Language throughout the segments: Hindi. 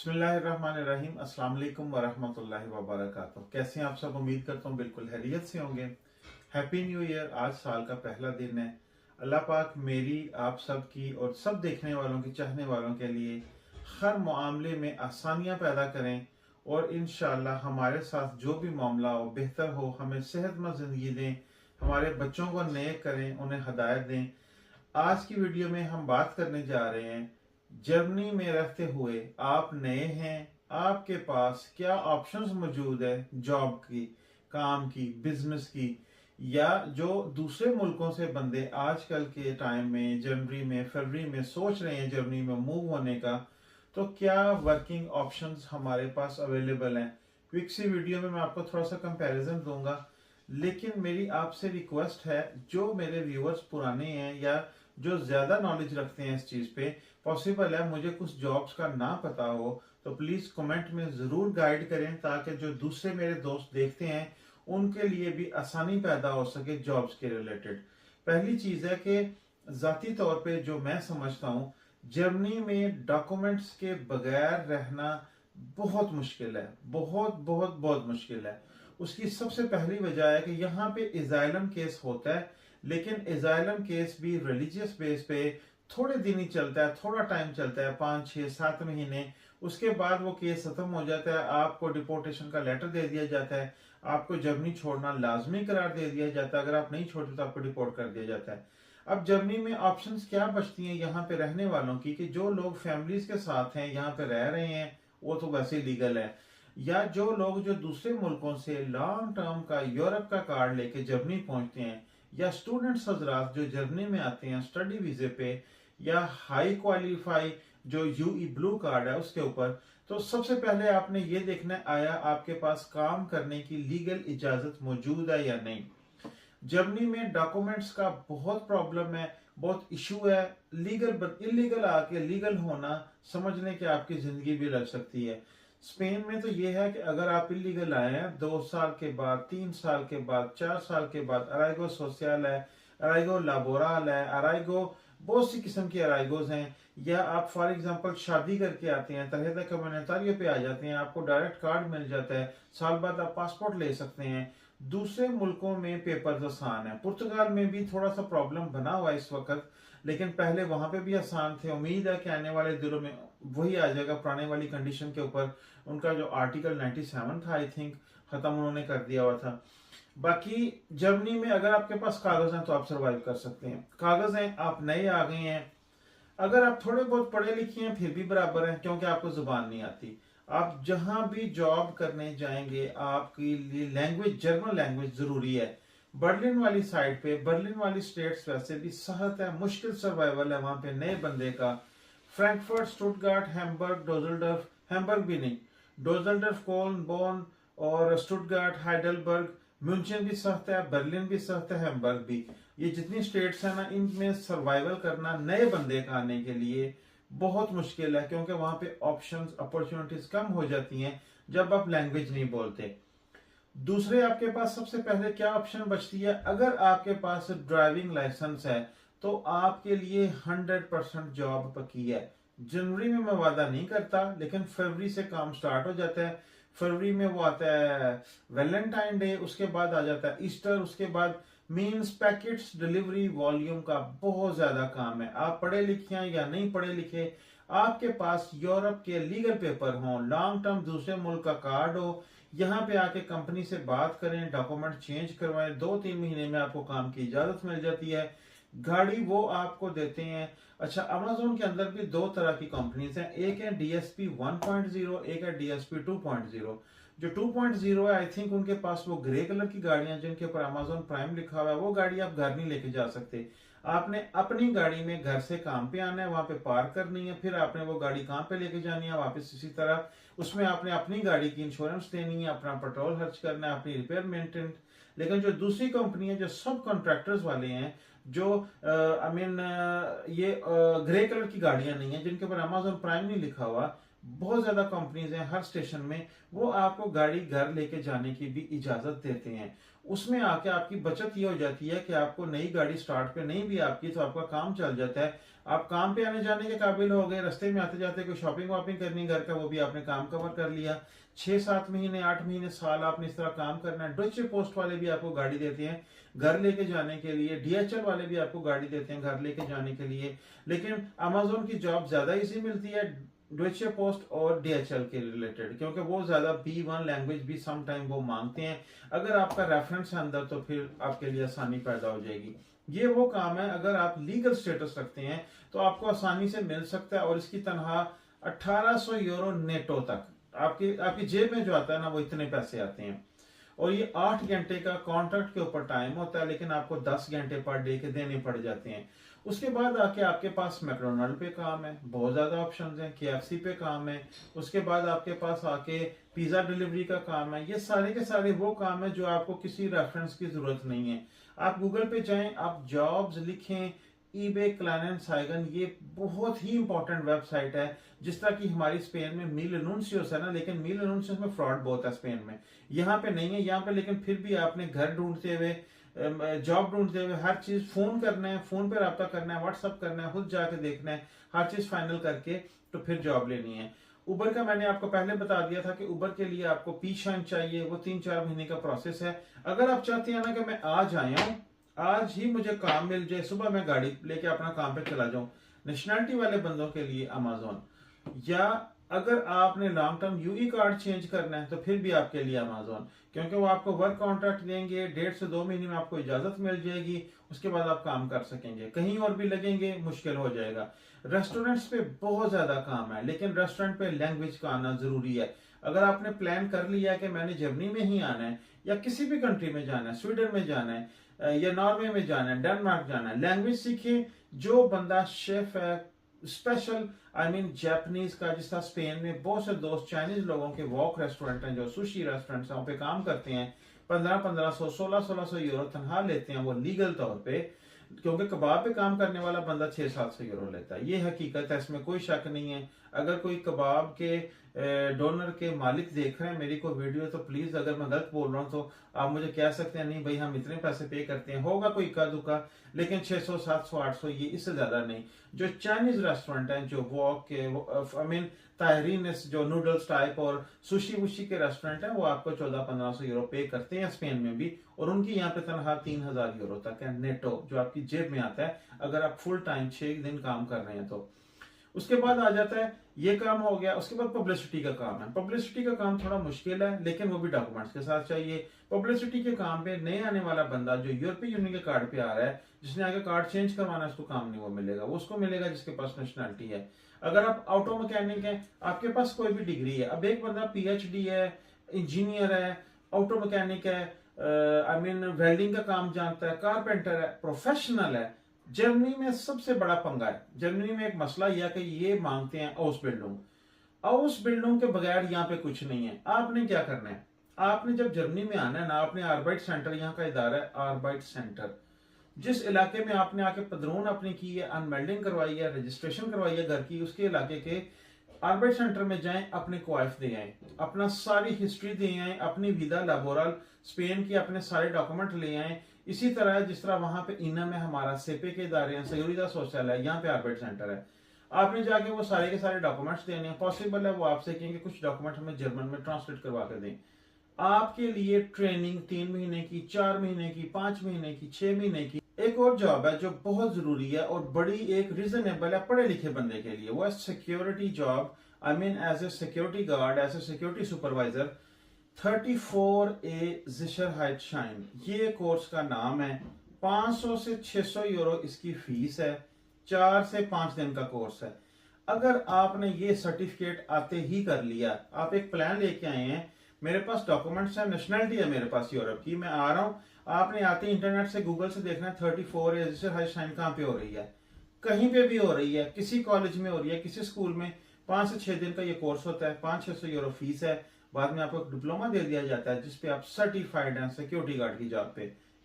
बिस्मिल्लाहिर्रहमानिर्रहीम। अस्सलाम वालेकुम वरहमतुल्लाहि वबरकातुहू। कैसे हैं आप सब? उम्मीद करता हूँ बिल्कुल खैरियत से होंगे। Happy new year. आज साल का पहला दिन है। अल्लाह पाक मेरी, आप सब की और सब देखने वालों की, चाहने वालों के लिए हर मामले में आसानियाँ पैदा करें और इंशाअल्लाह हमारे साथ जो भी मामला हो बेहतर हो, हमें सेहतमंद ज़िंदगी दें, हमारे बच्चों को नेक करें, उन्हें हदायत दें। आज की वीडियो में हम बात करने जा रहे हैं, जर्मनी में रहते हुए आप नए हैं, आपके पास क्या ऑप्शंस मौजूद है जॉब की, काम की, बिजनेस की, या जो दूसरे मुल्कों से बंदे आजकल के टाइम में जनवरी में, फरवरी में सोच रहे हैं जर्मनी में मूव होने का, तो क्या वर्किंग ऑप्शंस हमारे पास अवेलेबल हैं। क्विक सी वीडियो में मैं आपको थोड़ा सा कंपैरिजन दूंगा, लेकिन मेरी आपसे रिक्वेस्ट है, जो मेरे व्यूअर्स पुराने हैं या जो ज्यादा नॉलेज रखते हैं इस चीज पे, पॉसिबल है मुझे कुछ जॉब्स का ना पता हो तो प्लीज कमेंट में जरूर गाइड करें, ताकि जो दूसरे मेरे दोस्त देखते हैं उनके लिए भी आसानी पैदा हो सके जॉब्स के रिलेटेड। पहली चीज है कि जाती तौर पे जो मैं समझता हूँ, जर्मनी में डॉक्यूमेंट्स के बगैर रहना बहुत मुश्किल है, बहुत बहुत बहुत मुश्किल है। उसकी सबसे पहली वजह है कि यहाँ पे इजाइलम केस होता है, लेकिन इजाइलम केस भी रिलीजियस बेस पे थोड़े दिन ही चलता है, थोड़ा टाइम चलता है, 5 6 7 महीने। उसके बाद वो केस खत्म हो जाता है, आपको डिपोर्टेशन का लेटर दे दिया जाता है, आपको जर्मनी छोड़ना लाजमी करार दे दिया जाता है। अगर आप नहीं छोड़ते तो आपको डिपोर्ट कर दिया जाता है। अब जर्मनी में ऑप्शंस क्या बचती हैं यहाँ पे रहने वालों की, कि जो लोग फैमिलीज के साथ हैं, यहाँ पे रह रहे हैं, वो तो वैसे लीगल है, या जो लोग जो दूसरे मुल्कों से लॉन्ग टर्म का यूरोप का कार्ड लेके जर्मनी पहुंचते हैं, या स्टूडेंट्स हजरात जो जर्मनी में आते हैं स्टडी वीजे पे, या हाई क्वालिफाई जो यूई ब्लू कार्ड है उसके ऊपर। तो सबसे पहले आपने ये देखना आया आपके पास काम करने की लीगल इजाजत मौजूद है या नहीं। जर्मनी में डॉक्यूमेंट्स का बहुत प्रॉब्लम है, बहुत इशू है। लीगल इलीगल आके लीगल होना समझने के आपकी जिंदगी भी लग सकती है। स्पेन में तो ये है कि अगर आप इलीगल आए हैं 2 साल के बाद, 3 साल के बाद, 4 साल के बाद, अराइगो सोशल है, अराइगो लाबोरल है, अराइगो बहुत सी किस्म के अराइगोज हैं, या आप फॉर एग्जांपल शादी करके आते हैं, तरह तरह कम्युनिटारियो पे आ जाते हैं, आपको डायरेक्ट कार्ड मिल जाता है, साल बाद आप पासपोर्ट ले सकते हैं। दूसरे मुल्कों में पेपर्स आसान है। पुर्तगाल में भी थोड़ा सा प्रॉब्लम बना हुआ है इस वक्त, लेकिन पहले वहां पे भी आसान थे। उम्मीद है कि आने वाले दिनों में वही आ जाएगा पुराने वाली कंडीशन के ऊपर। उनका जो आर्टिकल 97 था, आई थिंक खत्म उन्होंने कर दिया हुआ था। बाकी जर्मनी में अगर आपके पास कागज हैं तो आप सरवाइव कर सकते हैं। कागज हैं, आप नए आ गए हैं, अगर आप थोड़े बहुत पढ़े लिखे हैं फिर भी बराबर है, क्योंकि आपको जुबान नहीं आती। आप जहां भी जॉब करने जाएंगे आपके लिए लैंग्वेज, जर्मन लैंग्वेज जरूरी है। बर्लिन वाली साइड पे, बर्लिन वाली स्टेट्स वैसे भी सख्त है, मुश्किल सर्वाइवल है वहां पे नए बंदे का। फ्रैंकफर्ट, स्टुटगार्ट, हैम्बर्ग, डोजल्डर्फ, हैम्बर्ग भी नहीं, डोजल्डर्फ, कोल्न, बोन और स्टुटगार्ट, हाइडलबर्ग, म्यूनचन भी सख्त है, बर्लिन भी सख्त है, हैम्बर्ग भी। ये जितनी स्टेट्स हैं ना, इनमें सर्वाइवल करना नए बंदे का आने के लिए बहुत मुश्किल है, क्योंकि वहां पे ऑप्शंस, अपॉर्चुनिटीज कम हो जाती हैं जब आप लैंग्वेज नहीं बोलते। दूसरे आपके पास सबसे पहले क्या ऑप्शन बचती है, अगर आपके पास ड्राइविंग लाइसेंस है तो आपके लिए 100% जॉब पक्की है। जनवरी में मैं वादा नहीं करता, लेकिन फरवरी से काम स्टार्ट हो जाता है। फरवरी में वो आता है वैलेंटाइन डे, उसके बाद आ जाता है ईस्टर, उसके बाद मीन्स पैकेट्स डिलीवरी वॉल्यूम का बहुत ज्यादा काम है। आप पढ़े लिखे हैं या नहीं पढ़े लिखे, आपके पास यूरोप के लीगल पेपर हो, लॉन्ग टर्म दूसरे मुल्क का कार्ड हो, यहाँ पे आके कंपनी से बात करें, डॉक्यूमेंट चेंज करवाएं, 2 3 महीने में आपको काम की इजाजत मिल जाती है। गाड़ी वो आपको देते हैं। अच्छा, अमेजोन के अंदर भी 2 तरह की कंपनीज हैं, एक है डीएसपी 1.0, एक है डीएसपी 2.0। जो 2.0 है, आई थिंक उनके पास वो ग्रे कलर की गाड़ियां जिनके ऊपर अमेजोन प्राइम लिखा हुआ है, वो गाड़ी आप घर नहीं लेके जा सकते। आपने अपनी गाड़ी में घर से काम पे आना है, वहां पे पार्क करनी है, फिर आपने वो गाड़ी कहाँ पे लेके जानी है वापस इसी तरह। उसमें आपने अपनी गाड़ी की इंश्योरेंस देनी है, अपना पेट्रोल खर्च करना है, अपनी रिपेयर मेंटेनेंस। लेकिन जो दूसरी कंपनी है, जो सब कॉन्ट्रैक्टर्स वाले हैं, जो आई मीन ये ग्रे कलर की गाड़ियां नहीं है जिनके ऊपर अमेजोन प्राइम नहीं लिखा हुआ, बहुत ज्यादा कंपनीज हैं हर स्टेशन में, वो आपको गाड़ी घर लेके जाने की भी इजाजत देते हैं। उसमें आके आपकी बचत ये हो जाती है कि आपको नई गाड़ी स्टार्ट पे नहीं भी आपकी तो आपका काम चल जाता है। आप काम पे आने जाने के काबिल हो गए, रास्ते में आते जाते कोई शॉपिंग वॉपिंग करनी घर का, वो भी आपने काम कवर कर लिया। 6-7 महीने 8 महीने साल आपने इस तरह काम करना है। डॉइचे पोस्ट वाले भी आपको गाड़ी देते हैं घर लेके जाने के लिए, डीएचएल वाले भी आपको गाड़ी देते हैं घर लेके जाने के लिए। लेकिन अमेजोन की जॉब ज्यादा इजी मिलती है डॉइचे पोस्ट और डीएचएल के रिलेटेड, क्योंकि वो ज्यादा B1 लैंग्वेज भी सम टाइम वो मांगते हैं। अगर आपका रेफरेंस है अंदर तो फिर आपके लिए आसानी पैदा हो जाएगी। ये वो काम है, अगर आप लीगल स्टेटस रखते हैं तो आपको आसानी से मिल सकता है। और इसकी तनख्वाह 1800 यूरो नेटो तक आपकी आपकी जेब में जो आता है ना, वो इतने पैसे आते हैं। और ये 8 घंटे का कॉन्ट्रैक्ट के ऊपर टाइम होता है, लेकिन आपको 10 घंटे पर डे के देने पड़ जाते हैं। उसके बाद आके आपके पास मैकडोनल्ड पे काम है, बहुत ज्यादा ऑप्शंस हैं, KFC पे काम है। उसके बाद आपके पास आके पिज्जा डिलीवरी का काम है। ये सारे के सारे वो काम है जो आपको किसी रेफरेंस की जरूरत नहीं है। आप गूगल पे जाएं, आप जॉब्स लिखें, ईबे, क्लाइनेंसाइगन, ये बहुत ही इंपॉर्टेंट वेबसाइट है। जिस तरह की हमारी स्पेन में मील अनूंसियोस है ना, लेकिन मील अनूंसियोस में फ्रॉड बहुत है स्पेन में, यहाँ पे नहीं है। यहाँ पे लेकिन फिर भी आपने घर ढूंढते हुए, जॉब ढूंढते हुए, हर चीज फोन करना है, फोन पे रब्ता करना है, व्हाट्सअप करना है, खुद जाके देखना है, हर चीज फाइनल करके तो फिर जॉब लेनी है। उबर का मैंने आपको पहले बता दिया था कि उबर के लिए आपको पी-शाइन चाहिए, वो 3-4 महीने का प्रोसेस है। अगर आप चाहते हैं ना कि मैं आज आया हूँ, आज ही मुझे काम मिल जाए, सुबह मैं गाड़ी लेके अपना काम पे चला जाऊं, नेशनैलिटी वाले बंदों के लिए अमेजोन। या अगर आपने लॉन्ग टर्म यूई कार्ड चेंज करना है तो फिर भी आपके लिए अमेजोन, क्योंकि वो आपको वर्क कॉन्ट्रैक्ट देंगे, 1.5 से 2 महीने में आपको इजाजत मिल जाएगी, उसके बाद आप काम कर सकेंगे। कहीं और भी लगेंगे मुश्किल हो जाएगा। रेस्टोरेंट्स पे बहुत ज्यादा काम है, लेकिन रेस्टोरेंट पे लैंग्वेज का आना जरूरी है। अगर आपने प्लान कर लिया कि मैंने जर्मनी में ही आना है, या किसी भी कंट्री में जाना है, स्वीडन में जाना है, या नॉर्वे में जाना है, डेनमार्क जाना है, लैंग्वेज सीखिए। जो बंदा शेफ है स्पेशल, आई मीन जापानीज का, जिस तरह स्पेन में बहुत से दोस्त चाइनीज लोगों के वॉक रेस्टोरेंट हैं, जो सुशी रेस्टोरेंट वहां पे काम करते हैं, 1500-1500 1600 यूरो तनख्वाह लेते हैं वो लीगल तौर पे। क्योंकि कबाब पे काम करने वाला बंदा 600-700 यूरो लेता है, ये हकीकत है, इसमें कोई शक नहीं है। अगर कोई कबाब के डोनर के मालिक देख रहे हैं मेरी को वीडियो, तो प्लीज अगर मैं गलत बोल रहा हूँ तो आप मुझे कह सकते हैं, नहीं भाई हम इतने पैसे पे करते हैं, होगा कोई इक्का दुक्का, लेकिन 600 700 800 ये इससे ज्यादा नहीं। जो चाइनीज रेस्टोरेंट हैं, जो वॉक के, आई मीन ताहरीन, जो नूडल्स टाइप और सुशी वुशी के रेस्टोरेंट हैं, वो आपको 1400-1500 यूरो पे करते हैं स्पेन में भी। और उनकी यहाँ पे तनख्वाह 3000 यूरो तक है नेटो, जो आपकी जेब में आता है अगर आप फुल टाइम 6 दिन काम कर रहे हैं तो। उसके बाद आ जाता है, ये काम हो गया। उसके बाद पब्लिसिटी का काम है। पब्लिसिटी का काम थोड़ा मुश्किल है, लेकिन वो भी डॉक्यूमेंट्स के साथ चाहिए। पब्लिसिटी के काम पे नए आने वाला बंदा जो यूरोपीय यूनियन के कार्ड पे आ रहा है, जिसने आगे कार्ड चेंज करवाना है, उसको काम नहीं वो मिलेगा, वो उसको मिलेगा जिसके पास नेशनलिटी है। अगर आप ऑटो मैकेनिक है, आपके पास कोई भी डिग्री है, अब एक बंदा PhD है, इंजीनियर है, ऑटो मैकेनिक है, आई मीन वेल्डिंग का काम जानता है, कारपेंटर है, प्रोफेशनल है, जर्मनी में सबसे बड़ा पंगा है। जर्मनी में एक मसला यह कि ये मांगते हैं हाउस बिल्डिंग। हाउस बिल्डिंग के बगैर यहाँ पे कुछ नहीं है। आपने क्या करना है, आपने जब जर्मनी में आना है ना, आपने आर्बाइट सेंटर, यहाँ का इदारा है आर्बाइट सेंटर, जिस इलाके में आपने आके पदरोन अपनी की है, अनमेल्डिंग करवाई है, रजिस्ट्रेशन करवाई है घर की, उसके इलाके के आर्बाइट सेंटर में जाएं, अपने क्वाइफ दे आए, अपना सारी हिस्ट्री दे आए, अपनी वीजा लाबोरल स्पेन की अपने सारे डॉक्यूमेंट ले आए। इसी तरह जिस तरह वहां पे इना में हमारा सेपे के इदारे हैं, सिक्योरिटी सोशल है, यहाँ पे आर्बाइट सेंटर है, आपने जाके वो सारे के सारे डॉक्यूमेंट्स देने हैं। पॉसिबल है वो आपसे कहेंगे कुछ डॉक्यूमेंट हमें जर्मन में ट्रांसलेट करवा कर दें। आपके लिए ट्रेनिंग 3 महीने की, 4 महीने की, 5 महीने की, 6 महीने की। एक और जॉब है जो बहुत जरूरी है और बड़ी एक रीजनेबल है पढ़े लिखे बंदे के लिए, वो है security job. I mean as a security guard, as a security supervisor. 34A Sicherheitsschein, ये कोर्स का नाम है। 500 से 600 यूरो इसकी फीस है। 4 से 5 दिन का कोर्स है। अगर आपने ये सर्टिफिकेट आते ही कर लिया, आप एक प्लान लेके आए हैं, मेरे पास डॉक्यूमेंट्स है, नेशनलिटी है मेरे पास यूरोप की, मैं आ रहा हूं, आपने आते इंटरनेट से गूगल से देखना है 34A Sicherheitsschein कहां पे हो रही है। कहीं पे भी हो रही है, किसी कॉलेज में हो रही है, किसी स्कूल में। 5 से 6 दिन का ये कोर्स होता है, 500-600 यूरो फीस है। बाद में आपको एक डिप्लोमा दे दिया जाता है जिसपे आप सर्टिफाइड हैं सिक्योरिटी गार्ड की जॉब पे।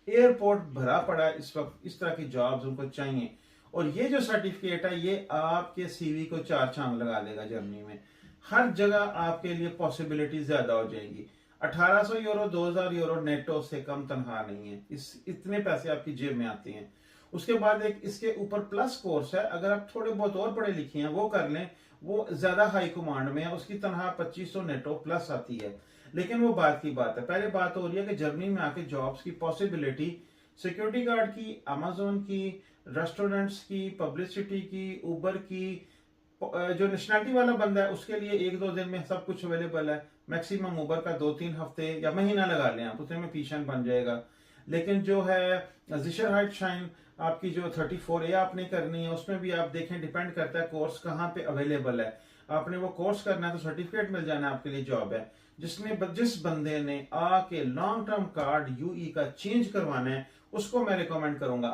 एयरपोर्ट भरा पड़ा है इस वक्त, इस तरह की जॉब्स उनको चाहिए। और ये जो सर्टिफिकेट है, ये आपके CV को 4 चांद लगा देगा जर्मनी में। हर जगह आपके लिए पॉसिबिलिटी ज्यादा हो जाएगी। 1800 यूरो 2000 यूरो नेटो से कम तनख्वाह नहीं है, इतने पैसे आपकी जेब में आते हैं। उसके बाद एक इसके ऊपर प्लस कोर्स है, अगर आप थोड़े बहुत और पढ़े लिखे हैं वो कर लें, वो ज्यादा हाई कमांड में है, उसकी तनख्वाह 2500 नेटो प्लस आती है। लेकिन वो बात की बात है, पहले बात हो रही है कि जर्मनी में आके जॉब्स की पॉसिबिलिटी सिक्योरिटी गार्ड की, अमेजोन की, रेस्टोरेंट्स की, पब्लिसिटी की, उबर की, जो नेशनलिटी वाला बंदा है उसके लिए 1-2 दिन में सब कुछ अवेलेबल है। मैक्सिमम उबर का 2-3 हफ्ते या महीना लगा लें आप, उतने में पीशन बन जाएगा। लेकिन जो है जिशर हाइट शाइन आपकी जो 34A आपने करनी है, उसमें भी आप देखें डिपेंड करता है कोर्स कहाँ पे अवेलेबल है। आपने वो कोर्स करना है तो सर्टिफिकेट मिल जाना आपके लिए जॉब है। जिस बंदे ने आके लॉन्ग टर्म कार्ड यूई का चेंज करवाना है उसको मैं रिकमेंड करूंगा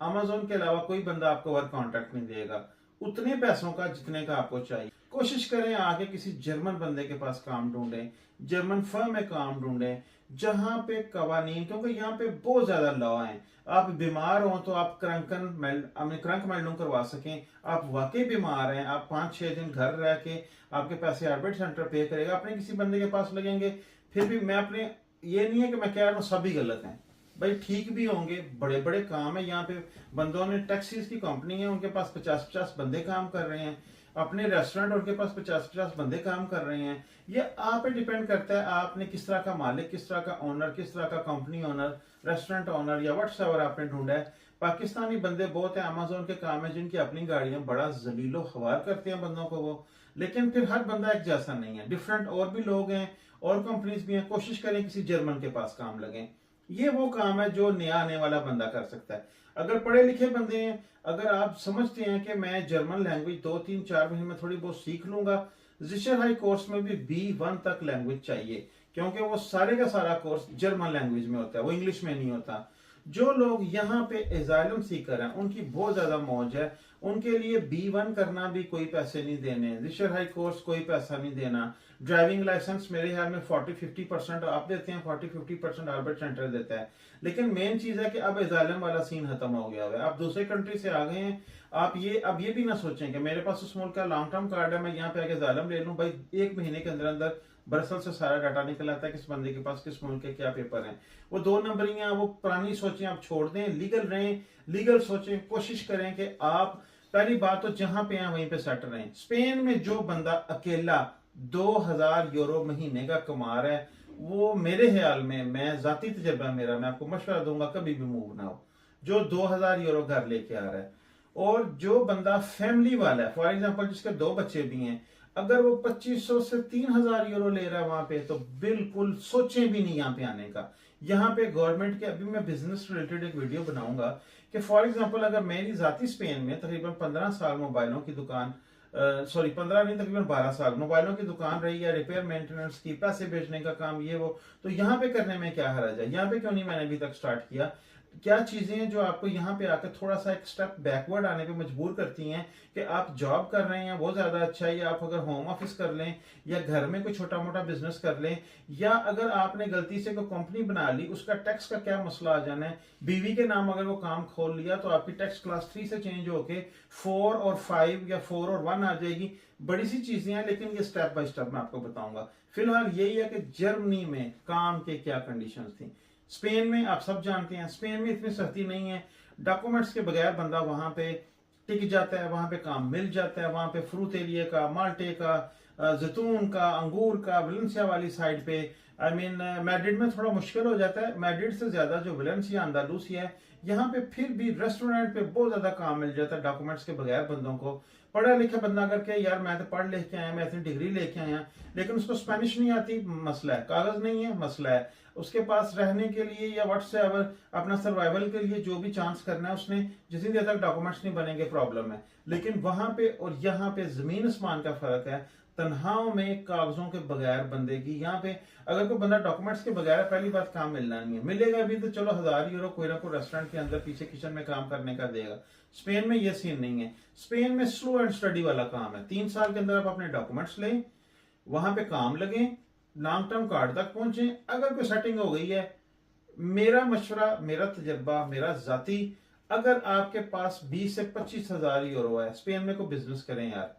अमेजोन के अलावा कोई बंदा आपको वर्क कॉन्ट्रैक्ट नहीं देगा उतने पैसों का जितने का आपको चाहिए। कोशिश करें आगे किसी जर्मन बंदे के पास काम ढूंढें, जर्मन फर्म में काम ढूंढें जहां पे कवानीन, क्योंकि यहाँ पे बहुत ज्यादा लॉ हैं। आप बीमार हो तो आप क्रंक मेल्डुंग करवा सकें, आप वाकई बीमार हैं, आप 5-6 दिन घर रह के आपके पैसे आर्बिट सेंटर पे करेगा, अपने किसी बंदे के पास लगेंगे। फिर भी मैं अपने, ये नहीं है कि मैं कह रहा हूँ सभी गलत हैं, भाई ठीक भी होंगे, बड़े बड़े काम है यहाँ पे। बंदों ने टैक्सीज की कंपनी है, उनके पास 50-50 बंदे काम कर रहे हैं, अपने रेस्टोरेंट उनके पास 50-50 बंदे काम कर रहे हैं। ये आप पे डिपेंड करता है आपने किस तरह का मालिक, किस तरह का ओनर, किस तरह का कंपनी ओनर, रेस्टोरेंट ओनर या व्हाट्सएवर आपने ढूंढा है। पाकिस्तानी बंदे बहुत है, अमेजोन के काम है जिनकी अपनी गाड़ियां, बड़ा जलीलो खवार करते हैं बंदों को वो। लेकिन फिर हर बंदा एक जैसा नहीं है, डिफरेंट और भी लोग हैं और कंपनीज भी हैं। कोशिश करें किसी जर्मन के पास काम लगे, ये वो काम है जो नया आने वाला बंदा कर सकता है। अगर पढ़े लिखे बंदे हैं, अगर आप समझते हैं कि मैं जर्मन लैंग्वेज 2-3-4 महीने में थोड़ी बहुत सीख लूंगा, जिशर हाई कोर्स में भी B1 तक लैंग्वेज चाहिए, क्योंकि वो सारे का सारा कोर्स जर्मन लैंग्वेज में होता है, वो इंग्लिश में नहीं होता। जो लोग यहाँ पे एजाइलम सीकर हैं उनकी बहुत ज्यादा मौज है, उनके लिए B1 करना भी कोई पैसे नहीं देने, जिशर हाई कोर्स कोई पैसा नहीं देना। ड्राइविंग लाइसेंस मेरे ख्याल में 40-50% आप देते हैं, 40-50% आर्बिट सेंटर देता है। लेकिन मेन चीज है कि अब एजाइलम वाला सीन खत्म हो गया है, आप दूसरे कंट्री से आ गए हैं। आप ये अब ये भी ना सोचें कि मेरे पास उस मुल्क का लॉन्ग टर्म कार्ड है, मैं यहाँ पे आके एजाइलम ले लूं। भाई 1 महीने के अंदर अंदर ब्रसल से सारा डाटा निकल आता है किस बंदे के पास किस मुल्क के क्या पेपर हैं। वो 2 नंबरियां, वो पुरानी सोचें आप छोड़ दें, लीगल रहें, लीगल सोचें। कोशिश करें कि आप पहली बात तो जहां पे हैं वहीं पे सेट रहें। स्पेन में जो बंदा अकेला 2000 यूरो महीने का कमा रहा है, वो मेरे ख्याल में, मैं जाती तजर्बा मेरा, मैं आपको मशवरा दूंगा कभी भी मूव ना हो जो 2000 यूरो घर लेके आ रहा है। और जो बंदा फैमिली वाला है, फॉर एग्जांपल जिसके 2 बच्चे भी हैं, अगर वो 2500 से 3000 यूरो ले रहा है वहां पे, तो बिल्कुल सोचें भी नहीं यहाँ पे आने का। यहाँ पे गवर्नमेंट के, अभी मैं बिजनेस रिलेटेड एक वीडियो बनाऊंगा कि फॉर एग्जांपल अगर मेरी जाती स्पेन में तकरीबन 15 साल मोबाइलों की दुकान, 15 नहीं तकरीबन 12 साल मोबाइलों की दुकान रही है, रिपेयर मेंटेनेंस की, पैसे भेजने का काम, ये वो, तो यहाँ पे करने में क्या हर्ज है? यहाँ पे क्यों नहीं मैंने अभी तक स्टार्ट किया? क्या चीजें हैं जो आपको यहाँ पे आकर थोड़ा सा एक स्टेप बैकवर्ड आने पे मजबूर करती हैं कि आप जॉब कर रहे हैं वो ज्यादा अच्छा है, या आप अगर होम ऑफिस कर लें या घर में कोई छोटा मोटा बिजनेस कर लें, या अगर आपने गलती से कोई कंपनी बना ली, उसका टैक्स का क्या मसला आ जाना है। बीवी के नाम अगर वो काम खोल लिया तो आपकी टैक्स क्लास 3 से चेंज होके 4 और 5 या 4 और 1 आ जाएगी। बड़ी सी चीजें हैं, लेकिन ये स्टेप बाय स्टेप मैं आपको बताऊंगा। फिलहाल यही है कि जर्मनी में काम के क्या कंडीशंस थी। स्पेन में आप सब जानते हैं, स्पेन में इतनी सख्ती नहीं है, डॉक्यूमेंट्स के बगैर बंदा वहां पे टिक जाता है, वहां पे काम मिल जाता है। वहां पे फ्रूट एरिया का, माल्टे का, जैतून का, अंगूर का, वलेंसिया वाली साइड पे, मैड्रिड में थोड़ा मुश्किल हो जाता है, मैड्रिड से ज्यादा जो वलेंसिया अंदालूसिया है, यहाँ पे फिर भी रेस्टोरेंट पे बहुत ज्यादा काम मिल जाता है डॉक्यूमेंट्स के बगैर बंदों को। पढ़ा लिखा बंदा अगर कहे यार मैं तो पढ़ लिख के आया, मैं इतनी डिग्री लेके आया, लेकिन उसको स्पेनिश नहीं आती, मसला है, कागज नहीं है, मसला है। उसके पास रहने के लिए या व्हाट्सएवर अपना सर्वाइवल के लिए जो भी चांस करना है उसने, जितनी देर तक डॉक्यूमेंट्स नहीं बनेंगे प्रॉब्लम है। लेकिन वहां पे और यहाँ पे जमीन आसमान का फर्क है। तनहाओं में कागजों के बगैर बंदे की, यहाँ पे अगर कोई बंदा डॉक्यूमेंट्स के बगैर, पहली बात काम मिलना नहीं है, मिलेगा भी तो चलो 1000 यूरो कोई ना कोई रेस्टोरेंट के अंदर पीछे किचन में काम करने का देगा। स्पेन में ये सीन नहीं है। स्पेन में स्लो एंड स्टडी वाला काम है, 3 साल के अंदर आप अपने डॉक्यूमेंट्स लें, वहां पे काम लगे, लॉन्ग टर्म कार्ड तक पहुंचे। अगर कोई सेटिंग हो गई है, मेरा मशवरा, मेरा तजर्बा, मेरा जाती, अगर आपके पास 20 से 25 हजार यूरो है, स्पेन में कोई बिजनेस करें यार।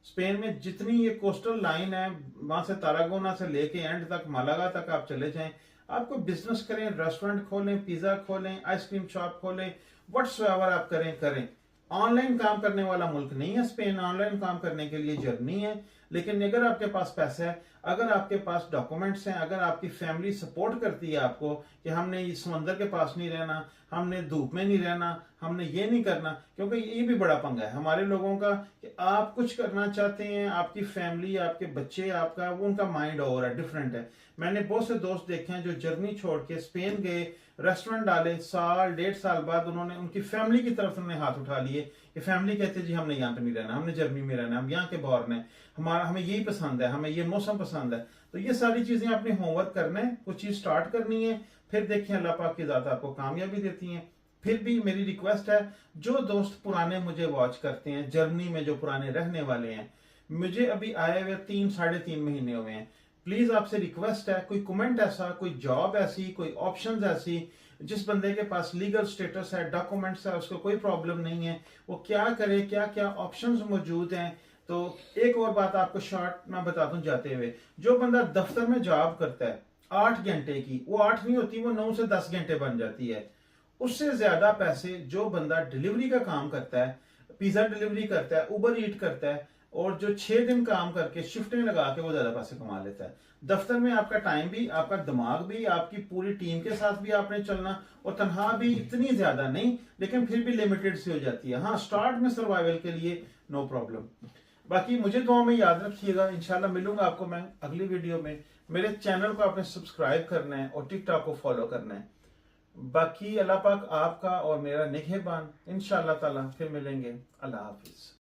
स्पेन में जितनी ये कोस्टल लाइन है, वहां से तारागोना से लेके एंड तक मालागा तक आप चले जाएं, आप कोई बिजनेस करें, रेस्टोरेंट खोलें, पिज्जा खोलें, आइसक्रीम शॉप खोलें, व्हाट्सएवर आप करें। ऑनलाइन काम करने वाला मुल्क नहीं है स्पेन, ऑनलाइन काम करने के लिए जर्मनी है। लेकिन अगर आपके पास पैसा है, अगर आपके पास डॉक्यूमेंट्स हैं, अगर आपकी फैमिली सपोर्ट करती है आपको कि हमने इस समंदर के पास नहीं रहना, हमने धूप में नहीं रहना, हमने ये नहीं करना, क्योंकि ये भी बड़ा पंगा है हमारे लोगों का कि आप कुछ करना चाहते हैं, आपकी फैमिली, आपके बच्चे, आपका उनका माइंड और है, डिफरेंट है। मैंने बहुत से दोस्त देखे हैं जो जर्मनी छोड़ के स्पेन गए, रेस्टोरेंट डाले, साल 1.5 साल बाद उन्होंने उनकी फैमिली की तरफ उन्होंने हाथ उठा लिए कि फैमिली कहते जी हमने यहाँ पे नहीं रहना, हमने जर्मनी में रहना, हम यहाँ के बॉर्न है, हमें यही पसंद है, हमें ये मौसम पसंद है। तो ये सारी चीजें आपने होमवर्क करना है, कुछ चीज स्टार्ट करनी है, फिर देखिए अल्लाह पाक की ज़ात आपको कामयाबी देती है। फिर भी मेरी रिक्वेस्ट है, जो दोस्त पुराने मुझे वॉच करते हैं, जर्मनी में जो पुराने रहने वाले हैं, मुझे अभी आए हुए 3-3.5 महीने हुए हैं, प्लीज आपसे रिक्वेस्ट है, कोई कमेंट ऐसा, कोई जॉब ऐसी, कोई ऑप्शंस ऐसी, जिस बंदे के पास लीगल स्टेटस है, डॉक्यूमेंट्स है, उसको कोई प्रॉब्लम नहीं है, वो क्या करे, क्या क्या ऑप्शंस मौजूद हैं। तो एक और बात आपको शॉर्ट में बता दूं जाते हुए, जो बंदा दफ्तर में जॉब करता है 8 घंटे की, वो 8 नहीं होती, वो 9 से 10 घंटे बन जाती है। उससे ज्यादा पैसे जो बंदा डिलीवरी का काम करता है, पिज्जा डिलीवरी करता है, उबर ईट करता है, और जो 6 दिन काम करके शिफ्टें लगा के वो ज्यादा पैसे कमा लेता है। दफ्तर में आपका टाइम भी, आपका दिमाग भी, आपकी पूरी टीम के साथ भी आपने चलना, और तनख्वाह भी इतनी ज्यादा नहीं, लेकिन फिर भी लिमिटेड सी हो जाती है। हाँ, स्टार्ट में सर्वाइवल के लिए नो प्रॉब्लम। बाकी मुझे दुआ में याद रखिएगा, इंशाल्लाह मिलूंगा आपको मैं अगली वीडियो में। मेरे चैनल को आपने सब्सक्राइब करना है और टिकटॉक को फॉलो करना है। बाकी अल्लाह पाक आपका और मेरा निगहबान, इंशाल्लाह ताला फिर मिलेंगे। अल्लाह हाफिज।